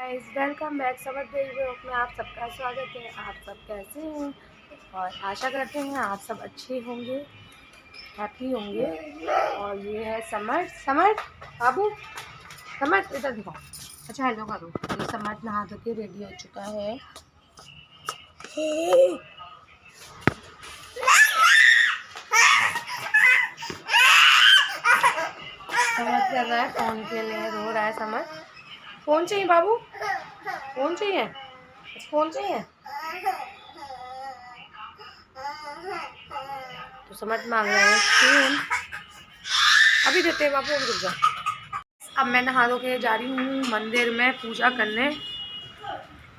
Guys, welcome back समझ blog में आप सबका स्वागत है। आप सब कैसे हैं? और आशा करते हैं आप सब अच्छे होंगे, हैप्पी होंगे। और ये है समर। समर बाबू, समर इधर दिखाओ। अच्छा हेलो करो। ये समर नहा धो के रेडी हो चुका है। समर कर रहा है फ़ोन के लिए, रो रहा है समर। फ़ोन चाहिए बाबू, फ़ोन चाहिए, फ़ोन चाहिए तो समझ मांग रहे हैं फ़ोन। अभी देते हैं बाबू, अभी रुक जाओ। अब मैं नहा धो के जा रही हूँ मंदिर में पूजा करने।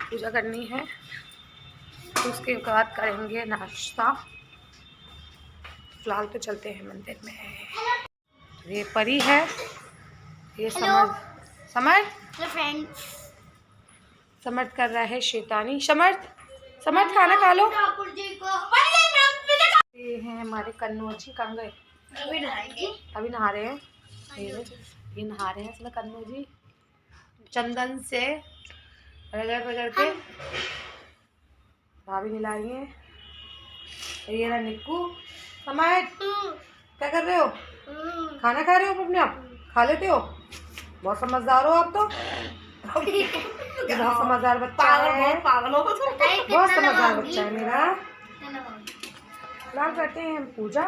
पूजा करनी है तो उसके बाद करेंगे नाश्ता। फिलहाल तो चलते हैं मंदिर में। ये परी है, ये समर। समर समर्थ कर रहा है शैतानी। समर्थ, समर्थ खाना खा लो। ये हैं हमारे कन्नू जी, कहाँ गए? अभी नहा रहे हैं। ये नहा रहे हैं इसमें कन्नू जी, चंदन से रगड़ रगड़ के। भाभी मिला रही है। ये रहा निक्कू। समर्थ क्या कर रहे हो? खाना खा रहे हो अपने आप? खा लेते हो? बहुत समझदार हो आप तो। बहुत समझदार बच्चा है, बहुत समझदार बच्चा है मेरा। फिलहाल करते हैं हम पूजा,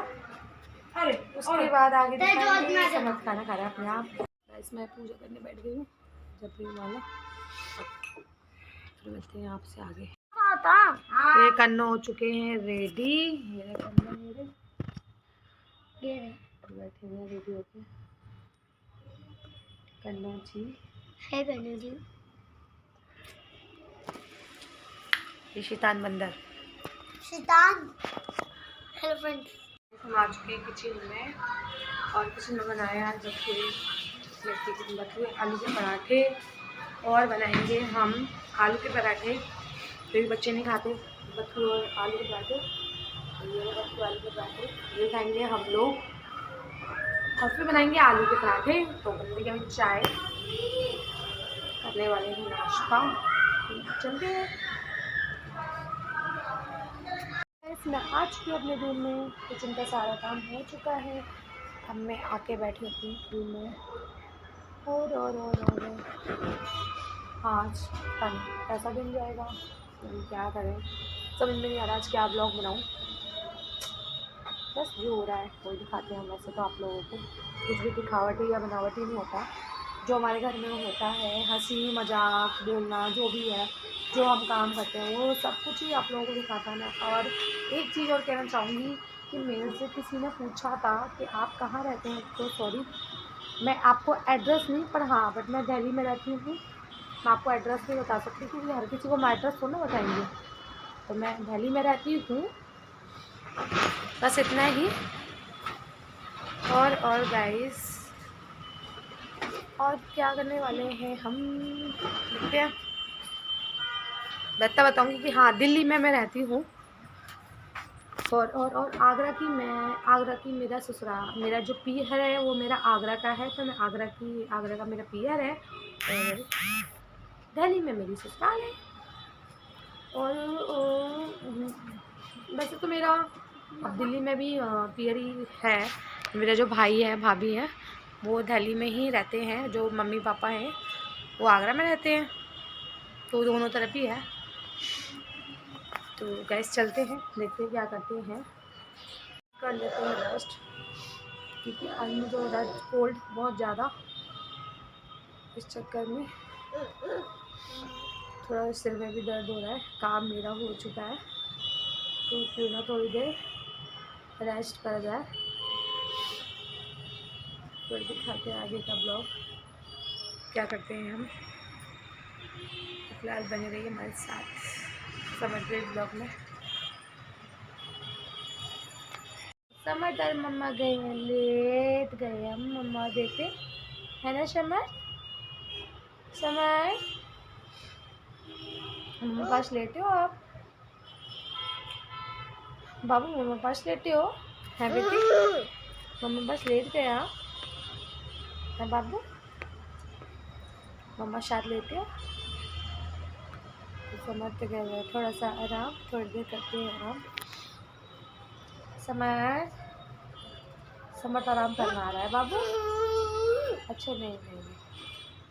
उसके बाद आगे दिखाएंगे। समझ खाना खा रहा है अपने आप। इसमें पूजा करने बैठ गई हूँ जब वाला। फिर मिलते हैं आपसे आगे। ये कन्नो हो चुके हैं रेडी। मेरे कन्नो मेरे बैठे हुए रेडी होके। कन्नो जी है, कन्नो जी। ये शैतान बंदर, शैतान। हेलो फ्रेंड्स, हम आ चुके हैं किचन में। और किचन में बनाया बटुए, आलू के पराठे। और बनाएंगे हम आलू के पराठे, क्योंकि बच्चे नहीं खाते बटुए और आलू के पराठे। ये बटुए आलू के पराठे ये खाएंगे हम लोग। और फिर बनाएंगे आलू के पराठे। तो बनेगी हमें चाय, करने वाले हैं नाश्ता। चलते हैं। मैं आ चुकी हूँ अपने रूम में। किचन का सारा काम हो चुका है। अब मैं आके बैठी अपनी रूम में। और आज कैसा दिन जाएगा, क्या करें, समझ में नहीं आ रहा आज क्या ब्लॉग बनाऊँ। बस जो हो रहा है वही दिखाते हैं हम। वैसे तो आप लोगों को कुछ भी दिखावटी या बनावटी नहीं होता। जो हमारे घर में होता है, हंसी मजाक बोलना, जो भी है, जो हम काम करते हैं, वो सब कुछ ही आप लोगों को दिखाता है। और एक चीज़ और कहना चाहूँगी कि मेरे से किसी ने पूछा था कि आप कहाँ रहते हैं। तो सॉरी, मैं आपको एड्रेस नहीं, पर हाँ बट मैं दिल्ली में रहती हूँ। मैं आपको एड्रेस नहीं बता सकती क्योंकि हर किसी को मैं एड्रेस थोड़ा ना बताएंगे। तो मैं दिल्ली में रहती हूँ, बस इतना ही। और गाइस, और क्या करने वाले हैं हम, देखते हैं। बताऊँगी कि हाँ दिल्ली में मैं रहती हूँ। और आगरा की मेरा ससुराल, मेरा जो पीहर है वो मेरा आगरा का है। तो मैं आगरा का मेरा पीहर है और दिल्ली में मेरी ससुराल है। और वैसे तो मेरा अब दिल्ली में भी पीहरी है। मेरा जो भाई है भाभी है वो दिल्ली में ही रहते हैं। जो मम्मी पापा हैं वो आगरा में रहते हैं। तो दोनों तरफ ही है। तो गैस चलते हैं, देखते हैं क्या करते हैं। कर लेते हैं रेस्ट, क्योंकि आज मुझे हो रहा है कोल्ड बहुत ज़्यादा। इस चक्कर में थोड़ा सिर में भी दर्द हो रहा है। काम मेरा हो चुका है तो क्यों ना थोड़ी देर रेस्ट कर जाए। फिर दिखाते हैं आगे का ब्लॉग क्या करते हैं हम। फिलहाल बने रहिए हमारे साथ समझ गए ब्लॉग में। समझदार मम्मा गए हैं, लेट गए हम मम्मा देते है ना। समय मम्मा पास लेटे हो आप बाबू? मम्मा पास लेटे हो है बेटी? मम्मा पास लेट गया है बाबू? मम्मा साथ लेते हो? समर्थ कह रहे हैं थोड़ा सा आराम, थोड़ी देर करते हैं आराम। समर्थ आराम फरमा रहा है बाबू। अच्छा नहीं,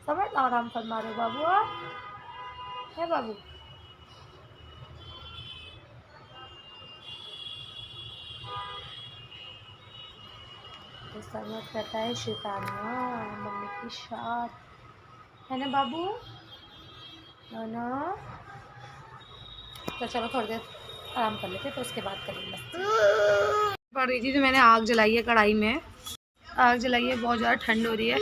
समर्थ आराम फरमा रहे बाबू। आप है बाबू। तो समर्थ कहता है शैतानियाँ मम्मी की साथ, है ना बाबू, ना। तो चलो थोड़ी देर आराम कर लेते, तो उसके बाद करेंगे मस्ती। पड़ रही थी तो मैंने आग जलाई है कढ़ाई में, आग जलाई है, बहुत ज़्यादा ठंड हो रही है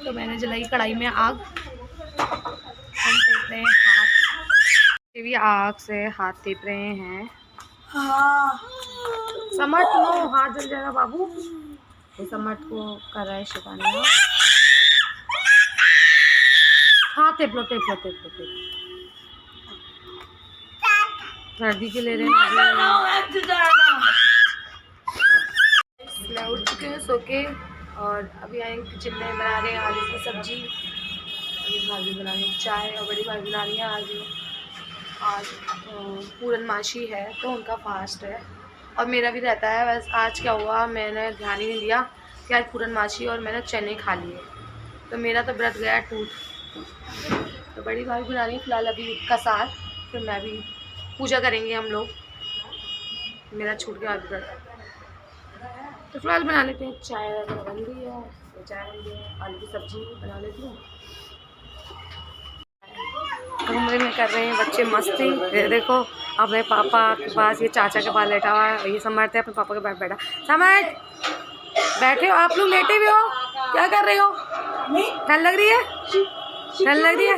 तो मैंने जलाई कढ़ाई में आग। हम टेप रहे हैं हाथ, ये भी आग से हाथ टेप रहे हैं। हाँ समर्थ नो, हाथ जल जाएगा बाबू। ये समर्थ को कर रहा है शैतानियाँ। हाँ टेप लो। सर्दी के ले रहे हैं। मैं उठ चुके हैं सो के और अभी आए किचन में, बना रहे हैं आलू की सब्जी, भाभी बना रही है चाय और बड़ी भाभी बना रही है आज पूर्णमासी है तो उनका फास्ट है और मेरा भी रहता है। बस आज क्या हुआ, मैंने ध्यान ही नहीं दिया कि आज पूर्णमासी और मैंने चने खा लिए तो मेरा तो व्रत गया टूट। तो बड़ी भाभी बना रही है फिलहाल अभी का साथ, फिर मैं भी पूजा करेंगे हम लोग, मेरा छूट गया व्रत। तो फिलहाल बना लेते हैं, चाय वगैरह बन रही है, चाय बन गई है, आलू की सब्जी बना लेती हूँ। कमरे में कर रहे हैं बच्चे मस्ती। ये देखो अपने पापा के पास, ये चाचा के पास लेटा हुआ है, ये समर्थ है अपने पापा के पास बैठा। समर्थ बैठे हो आप लोग, लेटे भी हो, क्या कर रहे हो? ठंड लग रही है, ठंड लग रही है।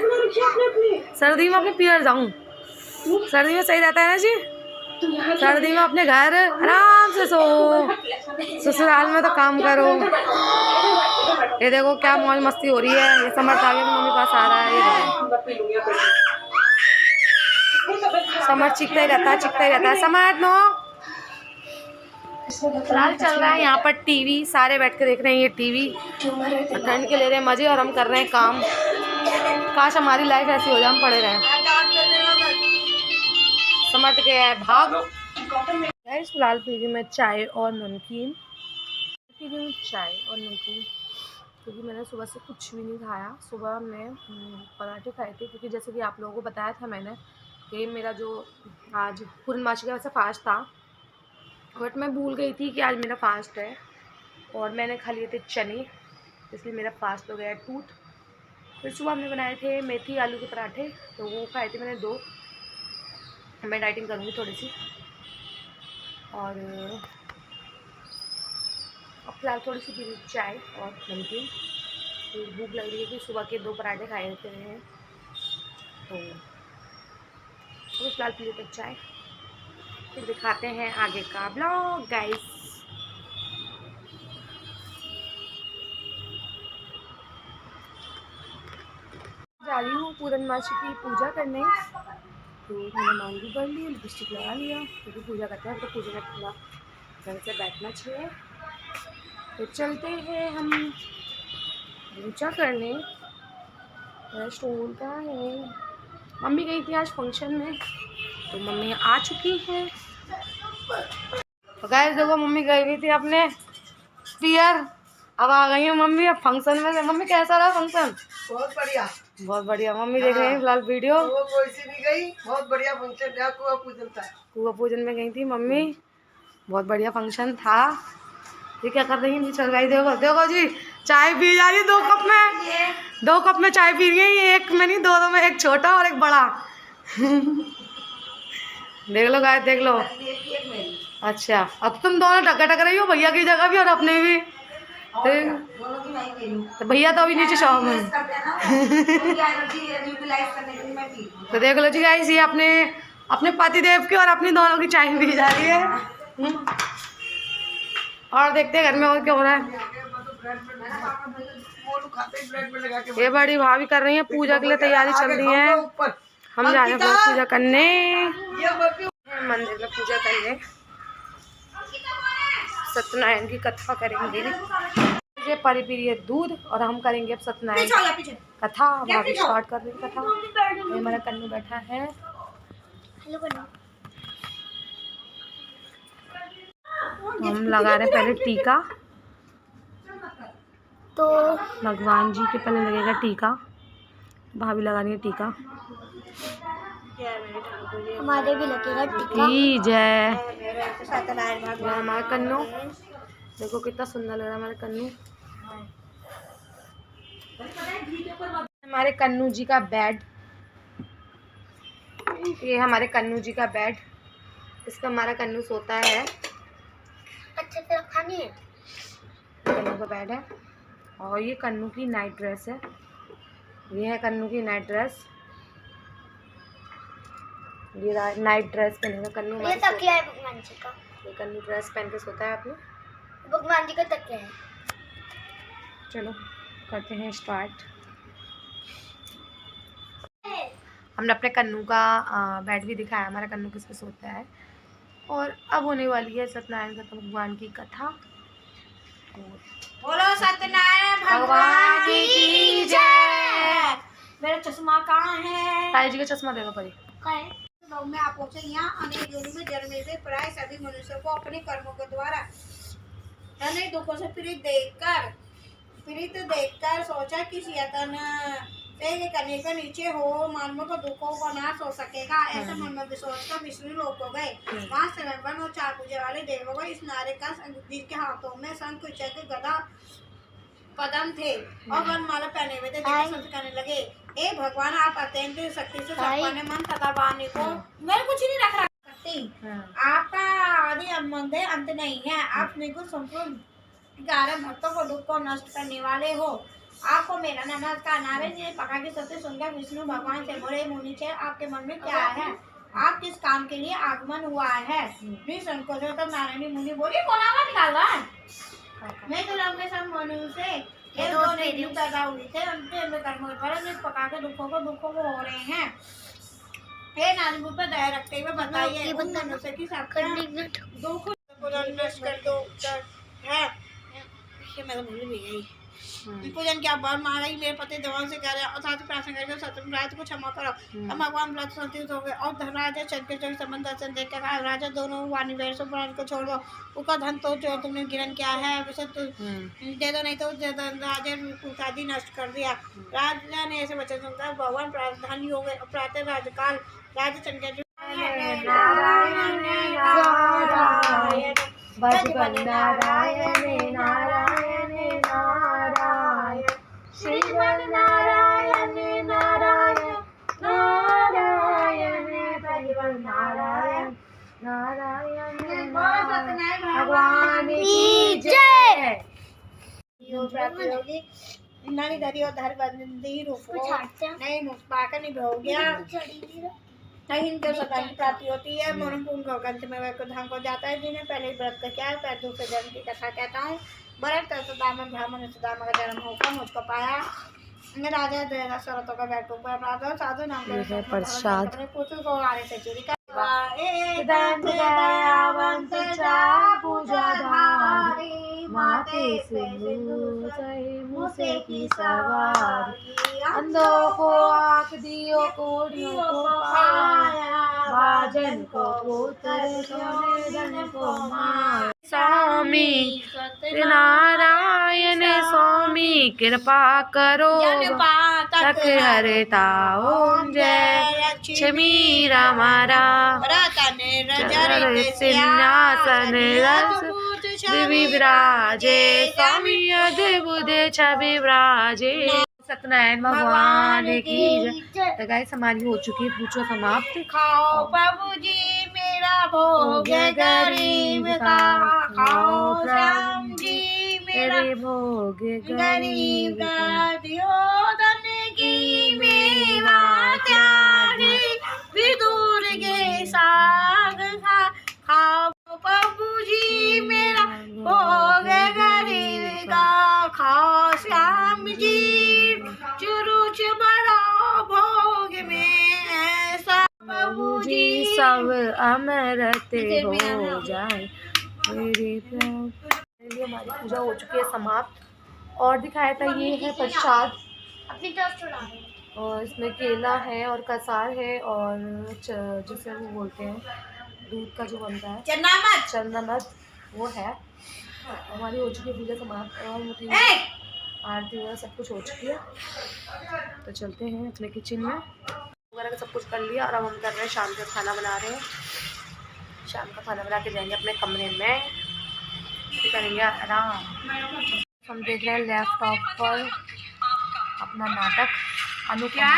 सर्दी में अपने पियर जाऊँ, सर्दी में सही रहता है ना जी, सर्दी में अपने घर आराम से सो, ससुराल में तो काम करो। ये देखो क्या मौज मस्ती हो रही है। ये समर्थ आगे मम्मी पास आ रहा है, ये समर्थ चिकता ही रहता है समर्थ नो। फिलहाल चल रहा है यहाँ पर टीवी, सारे बैठ के देख रहे हैं ये टीवी, ठंड के ले रहे हैं मजे और हम कर रहे हैं काम। काश हमारी लाइफ ऐसी हो जाए, हम पड़े रहें। समर्थ के है भाग। फिलहाल पी रही मैं चाय और नमकीन, क्योंकि मैंने सुबह से कुछ भी नहीं खाया। सुबह मैं पराठे खाए थे, क्योंकि जैसे कि आप लोगों को बताया था मैंने कि मेरा जो आज पूर्णमासी का वैसे फास्ट था, बट मैं भूल गई थी कि आज मेरा फास्ट है और मैंने खा लिए थे चने, इसलिए मेरा फास्ट हो गया टूट। फिर सुबह हमने बनाए थे मेथी आलू के पराठे, तो वो खाए थे मैंने 2। मैं डाइटिंग करूँगी थोड़ी सी, और फिलहाल थोड़ी सी पी चाय और नमकीन। तो भूख लग रही है कि सुबह के 2 पराठे खाए थे तो फिलहाल पी लेते चाय, फिर दिखाते हैं आगे का ब्लॉग गाइस। जा रही हूँ पूर्णमासी की पूजा करने, तो मैंने मांग भी भर ली, लिपस्टिक लगा लिया, क्योंकि पूजा करते हैं तो पूजा में थोड़ा ढंग से बैठना चाहिए। तो चलते हैं हम पूजा करने। मेरा स्टोन का है, मम्मी गई थी आज फंक्शन में तो मम्मी आ चुकी हैं। तो गाइस देखो मम्मी गई हुई थी अपने पियर, अब आ गई हूँ मम्मी अब फंक्शन में। मम्मी कैसा रहा फंक्शन? बहुत बढ़िया, बहुत बढ़िया। मम्मी देख रहे हैं फिलहाल वीडियो। वो कोई सी भी गई, बहुत बढ़िया फंक्शन था, कुआ पूजन था। कुआ पूजन में गई थी मम्मी, बहुत बढ़िया फंक्शन था। ये क्या कर रही है? चल गई, देखो जी चाय पी जा रही है 2 कप में, 2 कप में चाय पी रही है, एक में नहीं 2 में, एक छोटा और एक बड़ा। देख लो गाइस, देख लो। अच्छा अब तुम दोनों टक्कर रही हो, भैया की जगह भी और अपने भी। तो भैया तो अभी नीचे शॉप में। तो देख लो जी गाइस, ये अपने पति देव की और अपनी दोनों की चाय पी जा रही है। और देखते हैं घर में और क्या हो रहा है। ये बड़ी भाभी कर रही है पूजा के लिए तैयारी चल रही है। हम जा रहे हैं पूजा करने, मंदिर में पूजा करने, सत्यनारायण की कथा करेंगे। ये परी पी रही है दूध और हम करेंगे अब सत्यनारायण कथा। भाभी स्टार्ट कर रही है कथा। ये हमारा कन्नू बैठा है। हम लगा रहे हैं पहले टीका, तो भगवान जी के पहले लगेगा टीका। भाभी लगा रही है टीका। हमारे भी लगेगा टीका। जय सत्यनारायण भगवान। हमारे कन्नू देखो कितना सुंदर लग रहा है हमारे कन्नू। हमारे कन्नू जी का बेड, ये हमारे कन्नू जी का बेड, इस पर हमारा कन्नू सोता है। अच्छे से रखा नहीं है। कन्नू का बेड है और ये कन्नू की नाइट ड्रेस है। ये है कन्नू की नाइट ड्रेस। ये नाइट ड्रेस पहनेगा कन्नू। ये तकिया है भगवान जी का। ये कन्नू ड्रेस पहन के सोता है अपने। भगवान जी का तकिया है। चलो करते हैं स्टार्ट। हमने अपने कन्नू का बेड भी दिखाया, हमारा कन्नू किस पे सोता है। और अब होने वाली है सत्यनारायण भगवान की कथा। बोलो सत्यनारायण भगवान की जय। मेरा चश्मा कहाँ है? ताई जी का चश्मा दे दो परी। में आप पहुंचे यहाँ अनेक योनि में जन्मे से प्राय सभी मनुष्यों को अपने कर्मों के द्वारा अनेक दुखों से पीड़ित देखकर सोचा कि यतन से करने के नीचे हो मानवों को दुखों का नाश हो सकेगा। ऐसा मन में सोचकर विष्णु लोक हो गए। वहाँ स्वयंवर और चार पूजे वाले देवों को इस नारे का जिनके हाथों में शंख चक्र गदा पदम थे और वनमाला पहने हुए थे संत करने लगे। ए भगवान, आप अत्यंत शक्ति से संपन्न मन तथा वाणी को मैं कुछ नहीं रख रहा। आपका आदि अंत अंत नहीं है। आप निगुण संपूर्ण कारण भक्तों को दुख को नष्ट करने वाले हो। आपको मेरा नमस्कार। नारद जी ने पका की सत्य सुनकर विष्णु भगवान से बोले, मुनिचे आपके मन में क्या है? आप किस काम के लिए आगमन हुआ है? संकोच होकर नारायणी मुनि बोली, कोना मत निकाल रहा है। मैं तो लोग में सब मनुष्य से ये दो निर्दोष पैदा हुए थे। उनके कर्मों के पका के दुखों को हो रहे हैं। हे नारायण पर दया रखते हुए बताइए, उन मनुष्य की दुख नष्ट कर दो है। मैं तो भूल भी गई। पूजन क्या बार मार रही मेरे पति देवान से कह रहे और साथ ही प्रार्थना करके सत्यनारायण को क्षमा करो। अब भगवान व्रत संतुष्ट हो गए और धनराजा चंद्र संबंध दर्शन देखकर कहा, राजा दोनों वाणी वेर से प्राण को छोड़ दो। उसका धन तो जो तुमने गिरन किया है उसे तो दे दो, नहीं तो राजा आदि नष्ट कर दिया। राजा ने ऐसे वचन सुनकर भगवान प्रार्थना हो गए। प्रातः राजकाल राजा चंद्र नारायण नारायण नारायण श्रीमन नारायण नारायण नारायण भगवान नारायण नारायण भगवान की जय। प्राप्ति होगी। नानी धरी और धर बंदी रूप नहीं मुख पाकर नहीं हो गया। नहीं इनके सदा की प्राप्ति होती है। मोरम पूर्ण ग्रंथ में वह धाम को जाता है जिन्हें पहले व्रत का क्या है। दूसरे जन्म की कथा कहता हूँ। भरत सुदामा ब्राह्मण सुदामा का जन्म होकर मुझको पाया। राजा दशरथों का बैठ ऊपर प्राप्त साधु नाम प्रसाद अपने पुत्र को आने से चोरी कर माते से मुझसे की सवारी, अंधों को आँख दियो, कोढ़ियों को पाया, भाजन को पुत्र सोने धन को माया। स्वामी नारायण स्वामी कृपा करो, तक हरता ओम जय लक्ष्मी रमारा। सिंहासन रस विराजे, स्वामी अद्भुत छवि विराजे। सत्यनारायण भगवान की जय। तो गाइस हमारी हो चुकी है पूछो समाप्त। खाओ प्रभु जी मेरा भोग गरीब का, खाओ श्याम जी मेरा भोग गरीब का, दियो धन की मेवा त्यागी, विदुर के साग खा, खाओ प्रभु जी मेरा भोग गरीब का, खाओ श्याम जी चुरुच बड़ा भोग में ऐसा, प्रभु जी सब अमृत हो जाए मेरे प्रभु। हमारी पूजा हो चुकी है समाप्त। और दिखाया था ये है प्रसाद, अपनी टोस्ट उड़ा रहे हैं। और इसमें केला है और कसार है और जिसे वो बोलते हैं दूध का जो बनता है चंदनत वो है। हमारी हो चुकी है पूजा समाप्त और मोटी आरती वगैरह सब कुछ हो चुकी है। तो चलते हैं अपने किचन में वगैरह का सब कुछ कर लिया और अब हम कर रहे हैं शाम का खाना बना रहे हैं। शाम का खाना बना के जाएंगे अपने कमरे में, फिर करेंगे आराम। हम देख रहे हैं लैपटॉप पर अपना नाटक अनुपमा।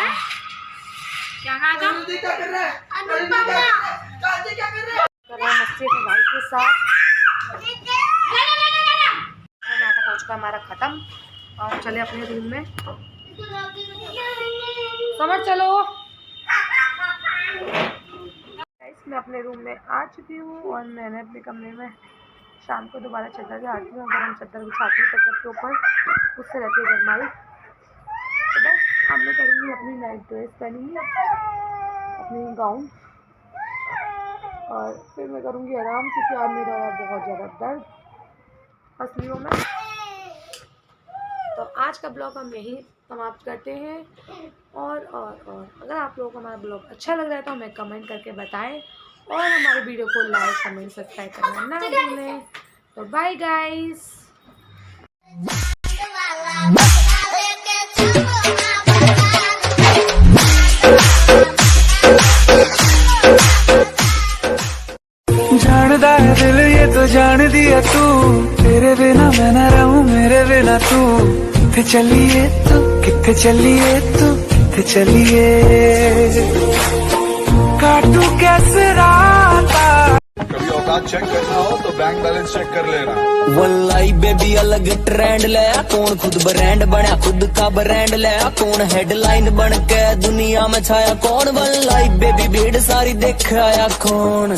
क्या नाटक? क्या कर रहा है? अनुपमा क्या कर रहा है? कर रहे हैं मस्ती अपने भाई के साथ। नाटक हो चुका हमारा खत्म और चले अपने रूम में। समझ चलो। मैं अपने रूम में आ चुकी हूँ और मैंने अपने कमरे में शाम को दोबारा चादर झाड़ती हूँ। अगर हम चादर बिछाती हूँ चादर के ऊपर उससे रहती है गरमाई। तो बस अब मैं करूँगी अपनी नाइट ड्रेस पहनूँगी, अपनी गाउन, और फिर मैं करूँगी आराम क्योंकि आज मेरा बहुत ज़्यादा दर्द पसलियों में। तो आज का ब्लॉग हम यहीं समाप्त करते हैं। और अगर आप लोगों को हमारा ब्लॉग अच्छा लग रहा है तो हमें कमेंट करके बताएं और हमारे वीडियो को लाइक कमेंट सब्सक्राइब करना ना भूलें। तो बाय गाइस। जानदा है दिल ये तो जान दिया तू, तेरे बिना मैं ना रहूं मेरे बिना तू। किथे चलिए तू किथे चलिए तू किथे चलिए, काटू कैसे राता। कभी औकात चेक करना हो तो बैंक बैलेंस चेक कर लेना। वल्लाई बेबी अलग ट्रेंड ले, कौन खुद ब्रांड बना खुद का ब्रांड ले, कौन हेडलाइन बन के दुनिया में छाया कौन। वल्लाई बेबी भीड़ सारी देख आया कौन।